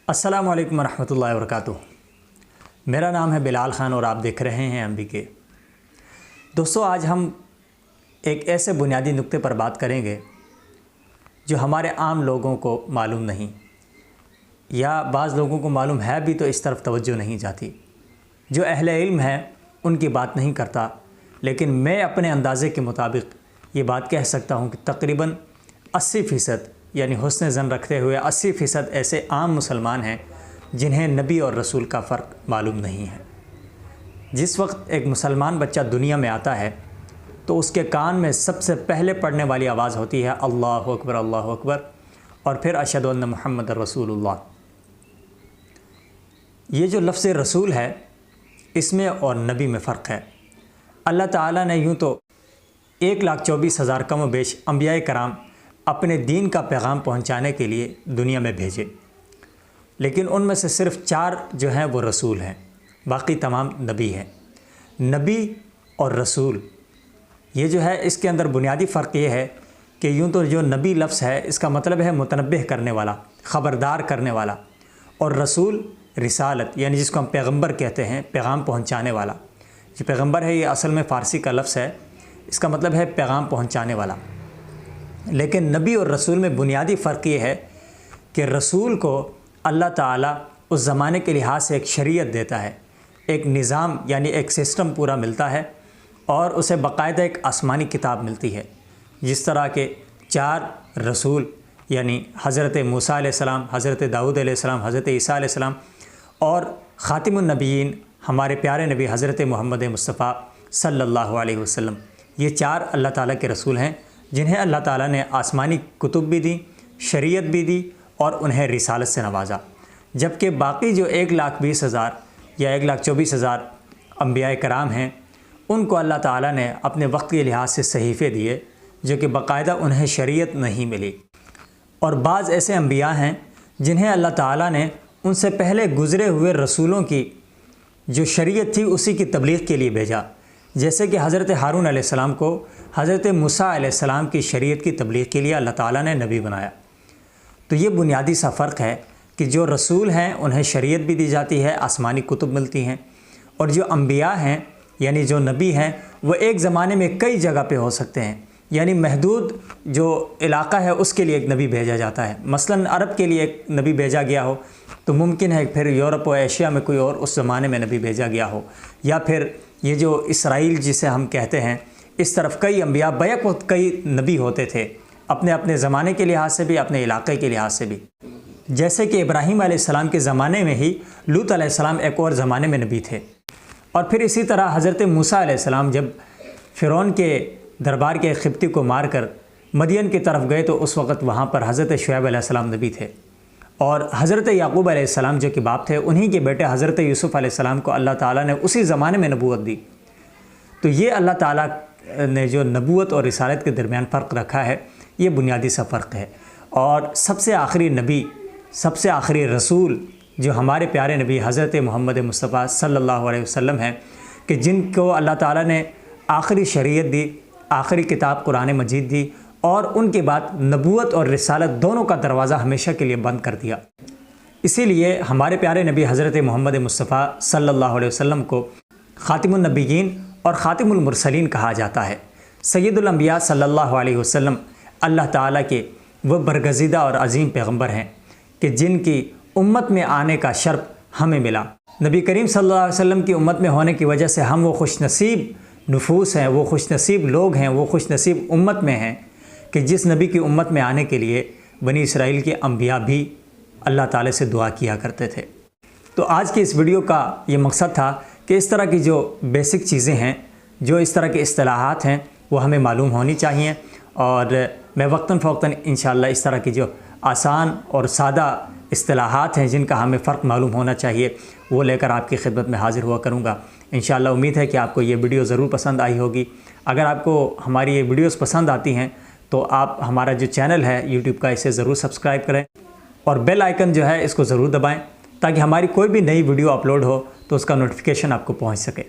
अस्सलामु अलैकुम रहमतुल्लाहि व बरकातुहू। मेरा नाम है बिलाल ख़ान और आप देख रहे हैं MBK। दोस्तों, आज हम एक ऐसे बुनियादी नुक्ते पर बात करेंगे जो हमारे आम लोगों को मालूम नहीं, या बाज़ लोगों को मालूम है भी तो इस तरफ तवज्जो नहीं जाती। जो अहले इल्म है उनकी बात नहीं करता, लेकिन मैं अपने अंदाज़े के मुताबिक ये बात कह सकता हूँ कि तकरीबन 80% यानी हुस्न ज़न रखते हुए 80% ऐसे आम मुसलमान हैं जिन्हें नबी और रसूल का फ़र्क मालूम नहीं है। जिस वक्त एक मुसलमान बच्चा दुनिया में आता है तो उसके कान में सबसे पहले पढ़ने वाली आवाज़ होती है अल्लाहु अकबर अल्लाहु अकबर, और फिर अशहदु अन्ना मुहम्मद रसूलुल्लाह। ये जो लफ्ज़ रसूल है इसमें और नबी में फ़र्क है। अल्लाह ताला ने यूँ तो 1,24,000 कम व बेश अंबिया कराम अपने दीन का पैगाम पहुंचाने के लिए दुनिया में भेजे, लेकिन उनमें से सिर्फ़ 4 जो हैं वो रसूल हैं, बाकी तमाम नबी हैं। नबी और रसूल ये जो है इसके अंदर बुनियादी फ़र्क ये है कि यूँ तो जो नबी लफ्ज़ है इसका मतलब है मुतनब्बिह करने वाला, ख़बरदार करने वाला, और रसूल रिसालत यानी जिसको हम पैगंबर कहते हैं, पैगाम पहुंचाने वाला। जो पैगंबर है ये असल में फ़ारसी का लफ्ज़ है, इसका मतलब है पैगाम पहुंचाने वाला। लेकिन नबी और रसूल में बुनियादी फ़र्क ये है कि रसूल को अल्लाह ताला उस ज़माने के लिहाज से एक शरीयत देता है, एक निज़ाम यानी एक सिस्टम पूरा मिलता है, और उसे बाकायदा एक आसमानी किताब मिलती है। जिस तरह के 4 रसूल यानी हज़रत मूसा अलैहिस्सलाम, हज़रत दाऊद अलैहिस्सलाम, हज़रत ईसा अलैहिस्सलाम और ख़ातिमुन नबीयीन हमारे प्यारे नबी हज़रत मोहम्मद मुस्तफ़ा सल्लल्लाहु अलैहि वसल्लम, ये 4 अल्लाह ताला के रसूल हैं जिन्हें अल्लाह ताला ने आसमानी कुतुब भी दी, शरीयत भी दी और उन्हें रिसालत से नवाजा। जबकि बाकी जो 1,20,000 या 1,24,000 अंबिया कराम हैं उनको अल्लाह ताला ने अपने वक्त के लिहाज से सहीफ़े दिए जो कि बाकायदा उन्हें शरीयत नहीं मिली। और बाज़ ऐसे अंबिया हैं जिन्हें अल्लाह ताला ने उनसे पहले गुज़रे हुए रसूलों की जो शरीयत थी उसी की तबलीग के लिए भेजा। जैसे कि हज़रत हारून अलैहिस्सलाम को हज़रत मूसा अलैहिस्सलाम की शरीयत की तबलीग के लिए अल्लाह ताला ने नबी बनाया। तो ये बुनियादी सा फ़र्क है कि जो रसूल हैं उन्हें शरीयत भी दी जाती है, आसमानी कुतुब मिलती हैं, और जो अंबिया हैं यानी जो नबी हैं वो एक ज़माने में कई जगह पे हो सकते हैं। यानी महदूद जो इलाका है उसके लिए एक नबी भेजा जाता है। मसलन अरब के लिए एक नबी भेजा गया हो तो मुमकिन है फिर यूरोप और एशिया में कोई और उस ज़माने में नबी भेजा गया हो, या फिर ये जो इसराइल जिसे हम कहते हैं इस तरफ कई अंबिया बैक वक्त कई नबी होते थे, अपने अपने ज़माने के लिहाज से भी, अपने इलाके के लिहाज से भी। जैसे कि इब्राहीम अलैहिस्सलाम के ज़माने में ही लूत अलैहिस्सलाम एक और ज़माने में नबी थे। और फिर इसी तरह हज़रत मूसा अलैहिस्सलाम जब फ़िरौन के दरबार के खिब्ती को मार कर मदियन की तरफ गए तो उस वक़्त वहाँ पर हज़रत शुएब अलैहिस्सलाम नबी थे, और हज़रत याकूब अलैहिस्सलाम जो कि बाप थे उन्हीं के बेटे हज़रत यूसुफ़ अलैहिस्सलाम को अल्लाह ताला ने उसी ज़माने में नबूवत दी। तो ये अल्लाह ताला ने जो नबूवत और रिसालत के दरमियान फ़र्क रखा है ये बुनियादी सा फ़र्क है। और सबसे आखिरी नबी, सबसे आखिरी रसूल जो हमारे प्यारे नबी हज़रत मोहम्मद मुस्तफ़ा सल्लल्लाहु अलैहि वसल्लम हैं कि जिनको अल्लाह ताला ने आखिरी शरीयत दी, आखिरी किताब कुरान मजीद दी, और उनके बाद नबूवत और रिसालत दोनों का दरवाज़ा हमेशा के लिए बंद कर दिया। इसीलिए हमारे प्यारे नबी हज़रत मोहम्मद मुस्तफ़ा सल्लल्लाहु अलैहि वसल्लम को ख़ातिमुन नबीयीन और ख़ातिमुल मुरसलीन कहा जाता है। सय्यदुल अंबिया सल्लल्लाहु अलैहि वसल्लम अल्लाह ताला के वो बरगज़ीदा और अज़ीम पैगंबर हैं कि जिनकी उम्मत में आने का शर्फ हमें मिला। नबी करीम सल्लल्लाहु अलैहि वसल्लम की उम्मत में होने की वजह से हम वो खुशनसीब नफूस हैं, वो खुशनसीब लोग हैं, वो खुशनसीब उम्मत में हैं कि जिस नबी की उम्मत में आने के लिए बनी इसराइल के अंबिया भी अल्लाह ताला से दुआ किया करते थे। तो आज की इस वीडियो का ये मकसद था कि इस तरह की जो बेसिक चीज़ें हैं, जो इस तरह के इस्तिलाहात हैं वो हमें मालूम होनी चाहिए, और मैं वक्तन फ़ौक्तन इंशाअल्लाह इस तरह की जो आसान और सादा इस्तिलाहात हैं जिनका हमें फ़र्क मालूम होना चाहिए वो लेकर आपकी खिदमत में हाज़िर हुआ करूँगा। इंशाअल्लाह उम्मीद है कि आपको ये वीडियो ज़रूर पसंद आई होगी। अगर आपको हमारी ये वीडियोस पसंद आती हैं तो आप हमारा जो चैनल है यूट्यूब का इसे ज़रूर सब्सक्राइब करें, और बेल आइकन जो है इसको ज़रूर दबाएं ताकि हमारी कोई भी नई वीडियो अपलोड हो तो उसका नोटिफिकेशन आपको पहुंच सके।